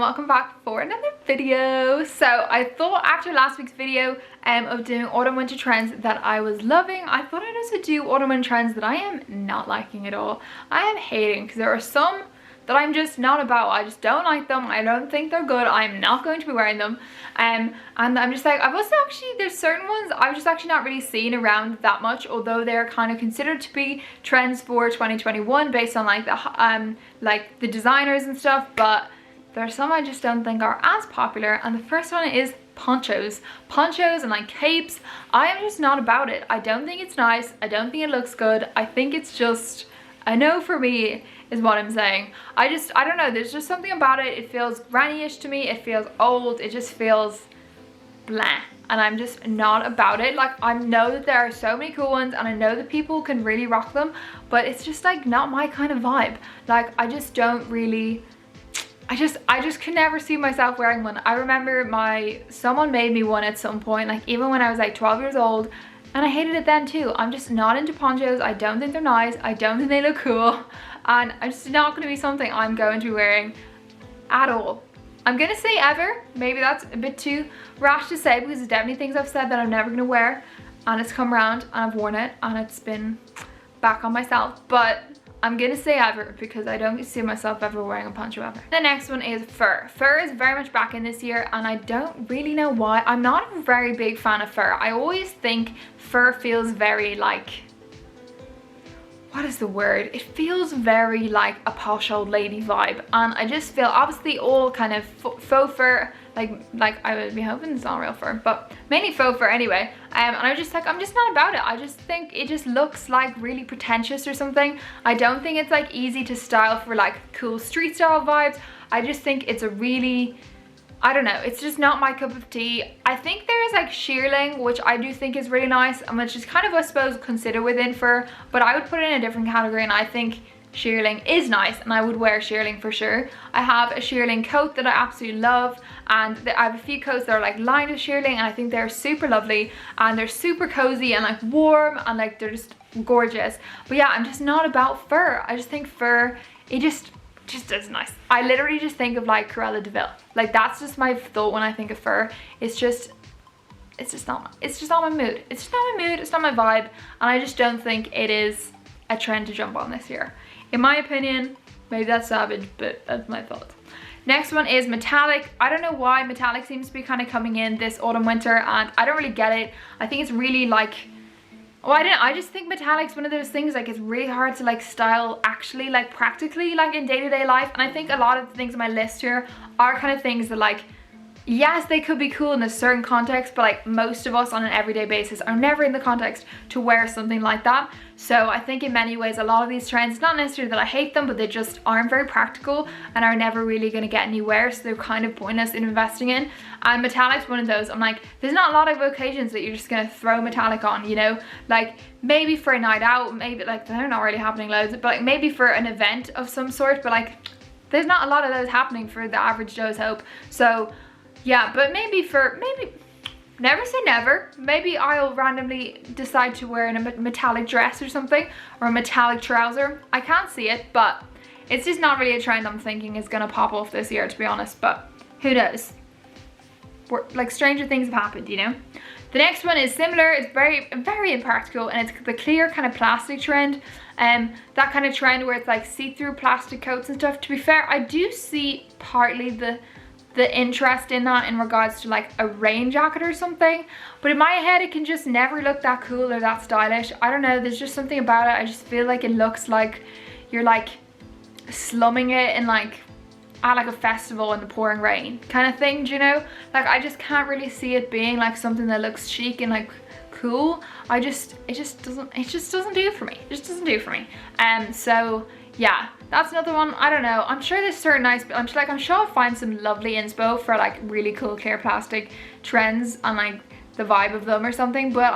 welcome back for another video. So I thought after last week's video of doing autumn winter trends that I was loving, I thought I'd also do autumn winter trends that I am not liking at all. I am hating because there are some that I'm just not about. I just don't like them. I don't think they're good. I'm not going to be wearing them. And I'm just like, I've also actually, there's certain ones I've just actually not really seen around that much, although they're kind of considered to be trends for 2021 based on like the designers and stuff, but there's some I just don't think are as popular. And the first one is ponchos. Ponchos and like capes. I am just not about it. I don't think it's nice. I don't think it looks good. I think it's just a no for me is what I'm saying. I don't know, there's just something about it. It feels granny-ish to me. It feels old. It just feels blah. And I'm just not about it. Like, I know that there are so many cool ones and I know that people can really rock them, but it's just like not my kind of vibe. Like, I just don't really, I just could never see myself wearing one. I remember someone made me one at some point, like even when I was like 12 years old, and I hated it then too. I'm just not into ponchos. I don't think they're nice. I don't think they look cool. And it's just not going to be something I'm going to be wearing at all. I'm going to say ever. Maybe that's a bit too rash to say because there's definitely things I've said that I'm never going to wear. And it's come around and I've worn it and it's been back on myself. But I'm going to say ever because I don't see myself ever wearing a poncho ever. The next one is fur. Fur is very much back in this year and I don't really know why. I'm not a very big fan of fur. I always think fur feels very like, what is the word? It feels very like a posh old lady vibe, and I just feel obviously all kind of faux fur, like I would be hoping it's not real fur, but mainly faux fur anyway. And I'm just like, I'm just not about it. I just think it just looks like really pretentious or something. I don't think it's like easy to style for like cool street style vibes. I just think it's a really, I don't know, it's just not my cup of tea. I think there is like shearling, which I do think is really nice and which is kind of, I suppose, considered within fur, but I would put it in a different category, and I think shearling is nice and I would wear shearling for sure. I have a shearling coat that I absolutely love, and I have a few coats that are like lined with shearling and I think they're super lovely and they're super cozy and like warm and like they're just gorgeous. But yeah, I'm just not about fur. I just think fur, it just is nice. I literally just think of like Cruella de Vil. Like that's just my thought when I think of fur. It's just not my mood. It's just not my mood. It's not my vibe. And I just don't think it is a trend to jump on this year. In my opinion, maybe that's savage, but that's my thought. Next one is metallic. I don't know why metallic seems to be kind of coming in this autumn winter and I don't really get it. I think it's really like, I just think metallic's one of those things like it's really hard to like style actually like practically like in day-to-day life, and I think a lot of the things on my list here are kind of things that like, yes, they could be cool in a certain context, but like most of us on an everyday basis are never in the context to wear something like that. So I think in many ways a lot of these trends, not necessarily that I hate them, but they just aren't very practical and are never really going to get anywhere, so they're kind of pointless in investing in. And metallic's one of those. I'm like, there's not a lot of occasions that you're just going to throw metallic on, you know, like maybe for a night out, maybe like they're not really happening loads, but like maybe for an event of some sort, but like there's not a lot of those happening for the average Joe's hope. So yeah, but maybe never say never. Maybe I'll randomly decide to wear a metallic dress or something, or a metallic trouser. I can't see it, but it's just not really a trend I'm thinking is gonna pop off this year, to be honest, but who knows? Like stranger things have happened, you know? The next one is similar. It's very, very impractical, and it's the clear kind of plastic trend. That kind of trend where it's like see-through plastic coats and stuff. To be fair, I do see partly the interest in that in regards to like a rain jacket or something, but in my head it can just never look that cool or that stylish. I don't know, there's just something about it. I just feel like it looks like you're like slumming it in like at like a festival in the pouring rain kind of thing, do you know? Like I just can't really see it being like something that looks chic and like cool. It just doesn't do it for me. It just doesn't do it for me. So yeah, that's another one. I don't know, I'm sure there's certain nice, I'm sure I'll find some lovely inspo for like really cool clear plastic trends and like the vibe of them or something, but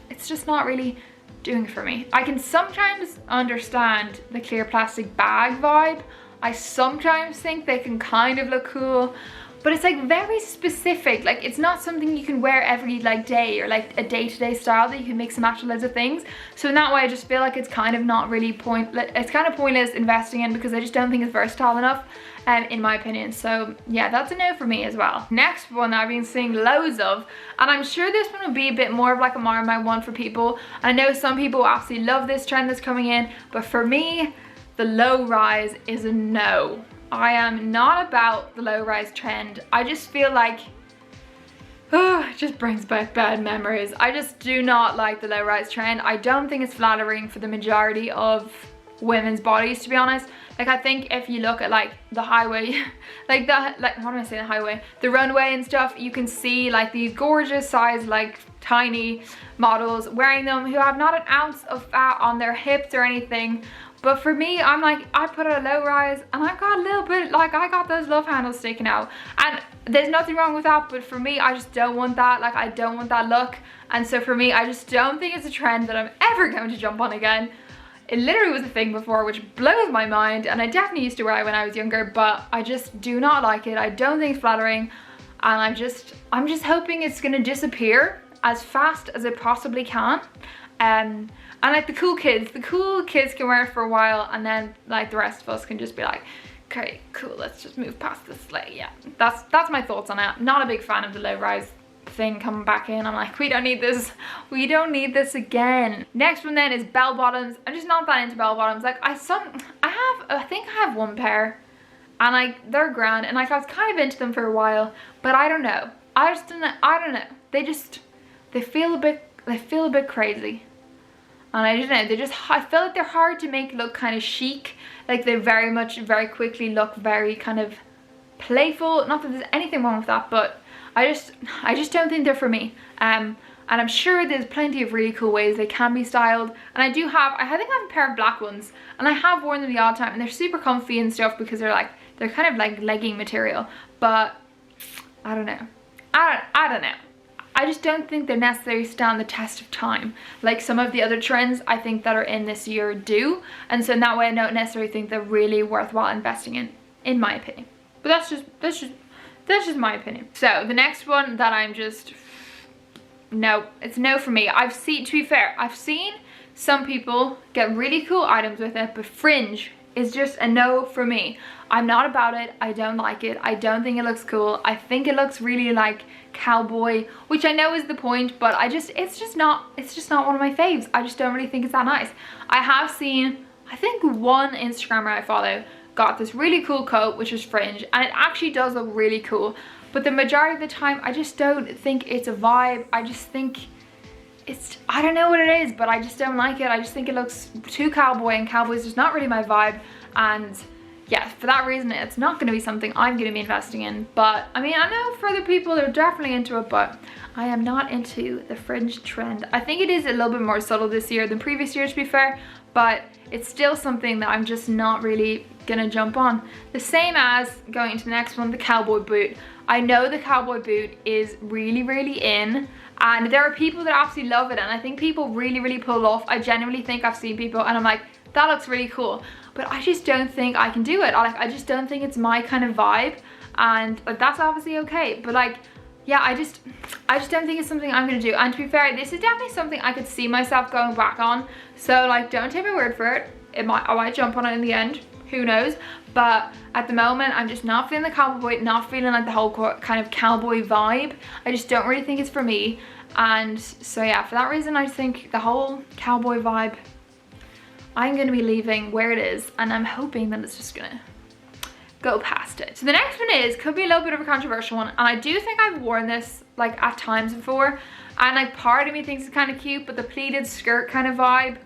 it's just not really doing it for me. I can sometimes understand the clear plastic bag vibe. I sometimes think they can kind of look cool, but it's like very specific. Like it's not something you can wear every like day or like a day-to-day style that you can mix and match with loads of things. So in that way I just feel like it's kind of not really it's kind of pointless investing in, because I just don't think it's versatile enough in my opinion. So yeah, that's a no for me as well. Next one I've been seeing loads of, and I'm sure this one will be a bit more of like a Marmite one for people. I know some people absolutely love this trend that's coming in, but for me the low rise is a no. I am not about the low rise trend. I just feel like, oh, it just brings back bad memories. I just do not like the low rise trend. I don't think it's flattering for the majority of women's bodies, to be honest. Like I think if you look at like the highway, like what am I saying, the highway, the runway and stuff, you can see like these gorgeous size, like tiny models wearing them who have not an ounce of fat on their hips or anything. But for me, I'm like, I put a low rise and I've got a little bit, like I got those love handles sticking out. And there's nothing wrong with that, but for me, I just don't want that. Like I don't want that look. And so for me, I just don't think it's a trend that I'm ever going to jump on again. It literally was a thing before, which blows my mind. And I definitely used to wear it when I was younger, but I just do not like it. I don't think it's flattering. And I'm just hoping it's gonna disappear as fast as it possibly can. And like the cool kids can wear it for a while, and then like the rest of us can just be like, okay, cool, let's just move past this. Like, yeah, that's my thoughts on it. Not a big fan of the low rise thing coming back in. I'm like, we don't need this again. Next one then is bell bottoms. I'm just not that into bell bottoms. Like I think I have one pair, and like they're grand, and like I was kind of into them for a while, but I don't know. I don't know. They feel a bit crazy. And I don't know, I feel like they're hard to make look kind of chic. Like they very quickly look very kind of playful. Not that there's anything wrong with that, but I just don't think they're for me. And I'm sure there's plenty of really cool ways they can be styled. And I think I have a pair of black ones, and I have worn them the odd time, and they're super comfy and stuff because they're kind of like legging material. But I don't know. I don't know. I just don't think they're necessarily stand the test of time like some of the other trends I think that are in this year do. And so in that way I don't necessarily think they're really worthwhile investing in my opinion. But that's just my opinion. So the next one that I'm just, no, it's no for me. To be fair, I've seen some people get really cool items with it, but Fringe is just a no for me. I'm not about it. I don't like it. I don't think it looks cool. I think it looks really like cowboy, which I know is the point, but it's just not one of my faves. I just don't really think it's that nice. I have seen, I think one Instagrammer I follow got this really cool coat, which is Fringe, and it actually does look really cool, but the majority of the time I just don't think it's a vibe. I just think I don't know what it is, but I just don't like it. I just think it looks too cowboy, and cowboy's just not really my vibe. And yeah, for that reason, it's not going to be something I'm going to be investing in. But I mean, I know for other people they're definitely into it, but I am not into the Fringe trend. I think it is a little bit more subtle this year than previous years, to be fair, but it's still something that I'm just not really gonna jump on. The same as going into the next one, the cowboy boot. I know the cowboy boot is really in, and there are people that absolutely love it, and I think people really pull it off. I genuinely think I've seen people and I'm like, that looks really cool, but I just don't think I can do it. I just don't think it's my kind of vibe, and like, that's obviously okay, but like, yeah, I just don't think it's something I'm gonna do. And to be fair, this is definitely something I could see myself going back on, so like, don't take my word for it. I might jump on it in the end, who knows. But at the moment, I'm just not feeling the cowboy boot, not feeling like the whole kind of cowboy vibe. I just don't really think it's for me. And so yeah, for that reason, I think the whole cowboy vibe, I'm gonna be leaving where it is, and I'm hoping that it's just gonna go past it. So the next one could be a little bit of a controversial one, and I do think I've worn this like at times before, and like part of me thinks it's kind of cute, but the pleated skirt kind of vibe,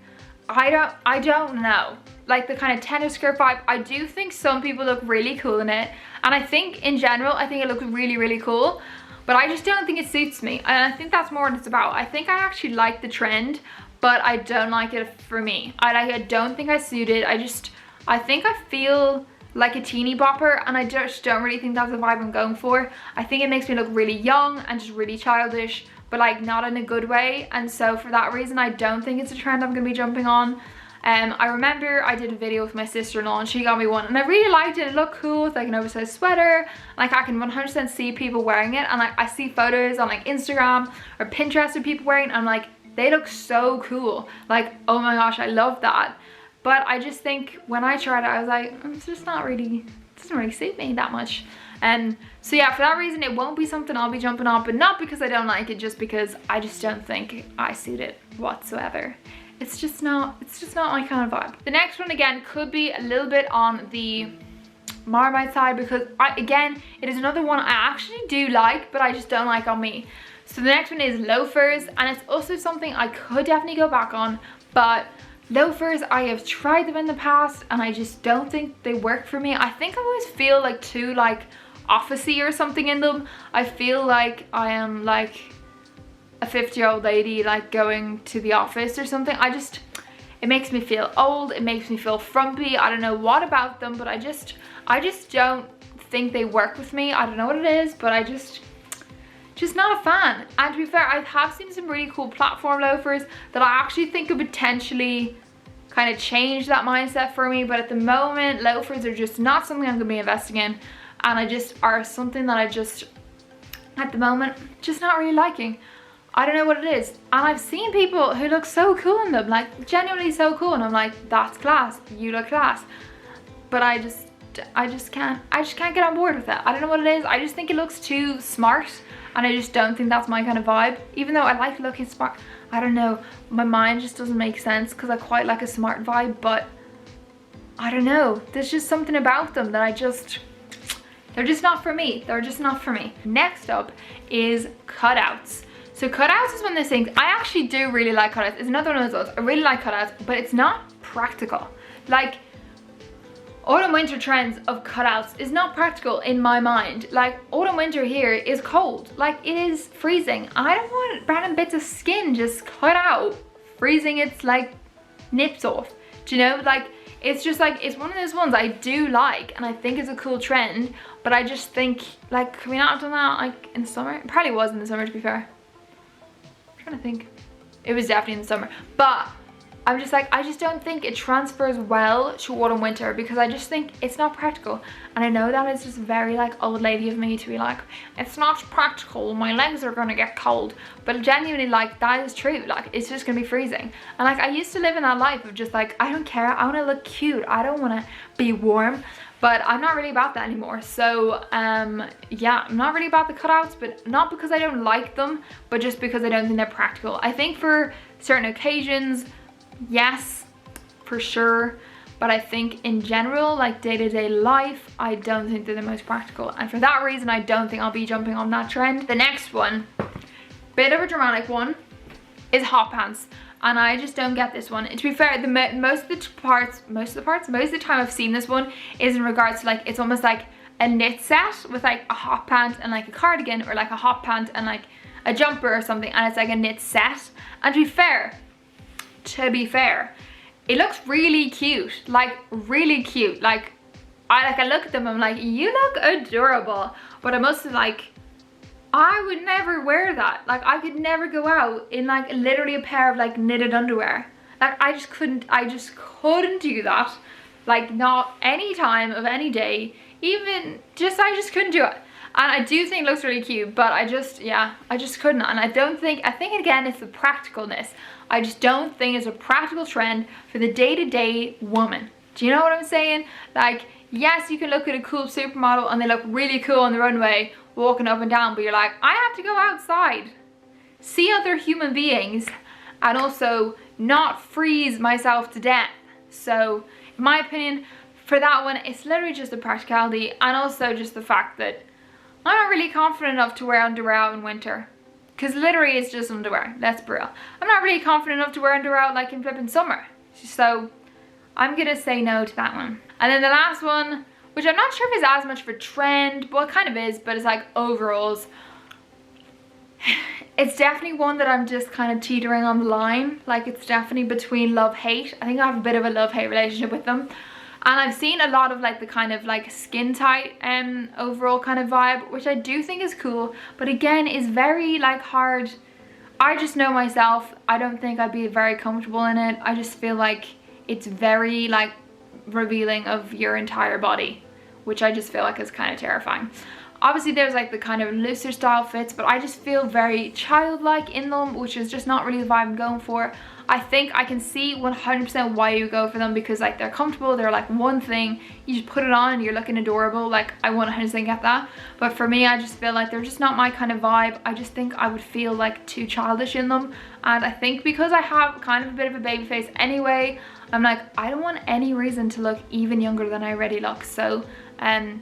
I don't know. Like the kind of tennis skirt vibe, I do think some people look really cool in it, and I think in general, I think it looks really cool, but I just don't think it suits me, and I think that's more what it's about. I think I actually like the trend, but I don't like it for me. I don't think I suit it. I think I feel like a teeny bopper, and I just don't really think that's the vibe I'm going for. I think it makes me look really young and just really childish, but like not in a good way. And so for that reason, I don't think it's a trend I'm gonna be jumping on. I remember I did a video with my sister-in-law and she got me one and I really liked it. It looked cool. It's like an oversized sweater. Like I can 100% see people wearing it, and like I see photos on like Instagram or Pinterest of people wearing it, and I'm like, they look so cool. Like, oh my gosh, I love that. But I just think when I tried it, I was like, it's just not really, it doesn't really suit me that much. And so yeah, for that reason, it won't be something I'll be jumping on, but not because I don't like it, just because I just don't think I suit it whatsoever. It's just not my kind of vibe. The next one again could be a little bit on the Marmite side, because again, it is another one I actually do like, but I just don't like on me. So the next one is Loafers, and it's also something I could definitely go back on, but Loafers, I have tried them in the past and I just don't think they work for me. I think I always feel like too like officey or something in them. I feel like I am like a 50-year-old lady like going to the office or something. It makes me feel old, it makes me feel frumpy. I don't know what about them, but I just don't think they work with me. I don't know what it is, but I just not a fan. And to be fair, I have seen some really cool platform loafers that I actually think could potentially kind of change that mindset for me, but at the moment loafers are just not something I'm gonna be investing in, and I just are something that I just at the moment just not really liking. I don't know what it is, and I've seen people who look so cool in them, like genuinely so cool, and I'm like, that's class, you look class, but I just can't get on board with it. I don't know what it is. I just think it looks too smart, and I just don't think that's my kind of vibe. Even though I like looking smart, I don't know, my mind just doesn't make sense because I quite like a smart vibe, but I don't know. There's just something about them that they're just not for me. They're just not for me. Next up is Cutouts. So Cutouts is one of those things, I actually do really like Cutouts. It's another one of those, I really like Cutouts, but it's not practical. Like, autumn winter trends of cutouts is not practical in my mind. Like, autumn winter here is cold, like it is freezing. I don't want random bits of skin just cut out, freezing its like nips off. Do you know, like it's just like, it's one of those ones I do like and I think it's a cool trend, but I just think like, can we not have done that like in summer? It probably was in the summer, to be fair. I'm trying to think. It was definitely in the summer, but I'm just like, I just don't think it transfers well to autumn winter because I just think it's not practical. And I know that is just very like old lady of me to be like, it's not practical, my legs are gonna get cold. But genuinely, like, that is true. Like, it's just gonna be freezing. And like, I used to live in that life of just like, I don't care, I wanna look cute, I don't wanna be warm. But I'm not really about that anymore. So yeah, I'm not really about the cutouts, but not because I don't like them, but just because I don't think they're practical. I think for certain occasions, yes, for sure, but I think in general, like day-to-day life, I don't think they're the most practical, and for that reason I don't think I'll be jumping on that trend. The next one, bit of a dramatic one, is hot pants, and I just don't get this one. And to be fair, most of the time I've seen this one is in regards to like, it's almost like a knit set with like a hot pant and like a cardigan, or like a hot pant and like a jumper or something, and it's like a knit set. And to be fair, it looks really cute, like really cute. Like I look at them, I'm like, you look adorable, but I must like, I would never wear that. Like, I could never go out in like literally a pair of like knitted underwear. Like, I just couldn't do that. Like, not any time of any day, even just, I just couldn't do it. And I do think it looks really cute, but I just couldn't. And I think again, it's the practicalness. I just don't think it's a practical trend for the day-to-day woman. Do you know what I'm saying? Like, yes, you can look at a cool supermodel and they look really cool on the runway walking up and down, but you're like, I have to go outside, see other human beings, and also not freeze myself to death. So, in my opinion, for that one, it's literally just the practicality, and also just the fact that I'm not really confident enough to wear underwear out in winter. Because literally it's just underwear, let's be real. I'm not really confident enough to wear underwear out like in flipping summer. So I'm gonna say no to that one. And then the last one, which I'm not sure if it's as much of a trend, well it kind of is, but it's like overalls. It's definitely one that I'm just kind of teetering on the line. Like, it's definitely between love-hate. I think I have a bit of a love-hate relationship with them. And I've seen a lot of like the kind of like skin tight overall kind of vibe, which I do think is cool, but again is very like hard. I just know myself, I don't think I'd be very comfortable in it. I just feel like it's very like revealing of your entire body, which I just feel like is kind of terrifying. Obviously there's like the kind of looser style fits, but I just feel very childlike in them, which is just not really the vibe I'm going for. I think I can see 100% why you go for them, because like they're comfortable, they're like one thing, you just put it on and you're looking adorable. Like I 100% get that, but for me I just feel like they're just not my kind of vibe. I just think I would feel like too childish in them, and I think because I have kind of a bit of a baby face anyway, I'm like, I don't want any reason to look even younger than I already look. So I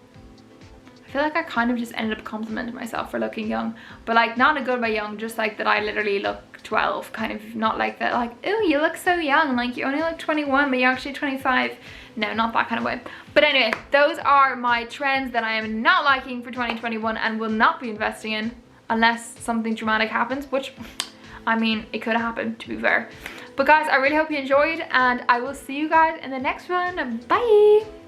feel like I kind of just ended up complimenting myself for looking young, but like not in a good way young, just like that I literally look 12, kind of, not like that like, oh you look so young, like you only look 21 but you're actually 25. No, not that kind of way. But anyway, those are my trends that I am not liking for 2021 and will not be investing in unless something dramatic happens, which I mean it could happen, to be fair. But guys, I really hope you enjoyed, and I will see you guys in the next one. Bye.